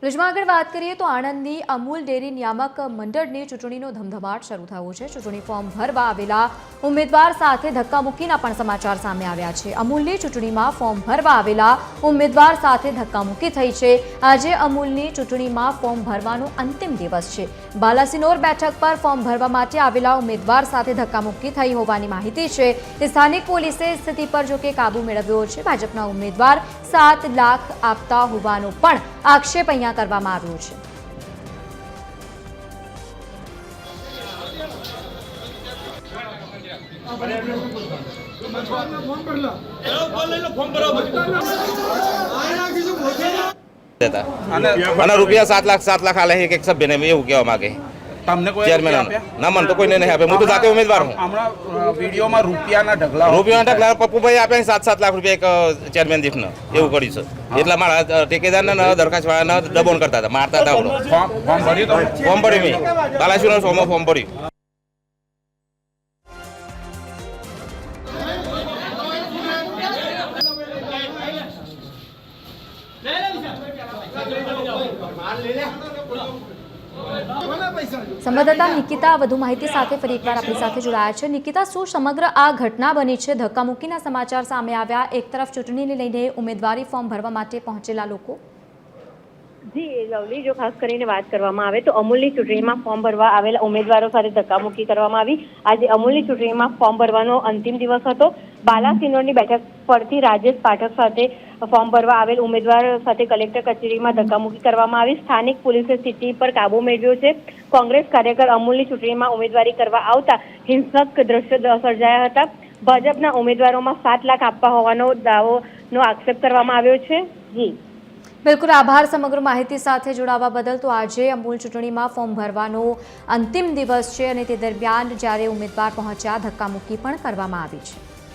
બ્રિજમાં આગળ વાત કરીએ તો આણંદની અમૂલ ડેરી નિયામક મંડળની ચૂંટણીનો ધમધમાટ શરૂ થયો છે। ચૂંટણી ફોર્મ ભરવા આવેલા ઉમેદવાર સાથે ધક્કામુક્કીના પણ સમાચાર સામે આવ્યા છે। અમૂલની ચૂંટણીમાં ફોર્મ ભરવા આવેલા ઉમેદવાર સાથે ધક્કામુક્કી થઈ છે। આજે અમૂલની ચૂંટણીમાં ફોર્મ ભરવાનો અંતિમ દિવસ છે। બાલાસિનોર બેઠક પર ફોર્મ ભરવા માટે આવેલા ઉમેદવાર સાથે ધક્કામુક્કી થઈ હોવાની માહિતી છે। સ્થાનિક પોલીસે સ્થિતિ પર જોકે કાબુ મેળવ્યો છે। ભાજપના ઉમેદવાર 7 લાખ આપતા હોવાનો પણ આક્ષેપ અહીંયા કરવામાં આવ્યો છે। રૂપિયા 7 લાખ આલે એક સભ્યને એવું કહેવા માંગે તમને કોઈ ચેરમેન ના મને તો કોઈને નહીં આપે। હું તો જાતે ઉમેદવાર હું। હમણાં વિડીયોમાં રૂપિયાના ઢગલા પપ્પુભાઈ આપે 7 લાખ રૂપિયા એક ચેરમેન દીઠને એવું કર્યું છે। એટલા મારા ઠેકેદારને દરખાસ્ત વાળાને દબાણ કરતા હતા, મારતા હતા। ફોર્મ ભર્યું ફોર્મ ભર્યું મેં બાલાસિનોર ફોર્મ ભર્યું। સંવાદદાતા નિકિતા વધુ માહિતી સાથે ફરી એકવાર આપણી સાથે જોડાયા છે। નિકિતા, શું સમગ્ર આ ઘટના બની છે? ધક્કામુક્કીના સમાચાર સામે આવ્યા, એક તરફ ચૂંટણીને લઈને ઉમેદવારી ફોર્મ ભરવા માટે પહોંચેલા લોકો। જી લવલી, જો ખાસ કરીને વાત કરવામાં આવે તો અમૂલની ચૂંટણીમાં ફોર્મ ભરવા આવેલા ઉમેદવારો સાથે ધક્કામુક્કી કરવામાં આવી। આજે અમૂલની ચૂંટણીમાં ફોર્મ ભરવાનો અંતિમ દિવસ હતો। બાલાસિનોરની બેઠક પરથી રાજેશ પાઠક સાથે ફોર્મ ભરવા આવેલ ઉમેદવાર સાથે કલેક્ટર કચેરીમાં ધક્કામુક્કી કરવામાં આવી। સ્થાનિક પોલીસે સ્થિતિ પર કાબુ મેળવ્યો છે। કોંગ્રેસ કાર્યકર અમૂલની ચૂંટણીમાં ઉમેદવારી કરવા આવતા હિંસક દ્રશ્યો સર્જાયા હતા। ભાજપના ઉમેદવારોમાં 7 લાખ આપવા હોવાનો દાવોનો આક્ષેપ કરવામાં આવ્યો છે। જી બિલકુલ, આભાર સમગ્ર માહિતી સાથે જોડાવા બદલ। તો આજે અમૂલ ચૂંટણીમાં ફોર્મ ભરવાનો અંતિમ દિવસ છે અને તે દરમિયાન જ્યારે ઉમેદવાર પહોંચ્યા, ધક્કામુક્કી પણ કરવામાં આવી છે।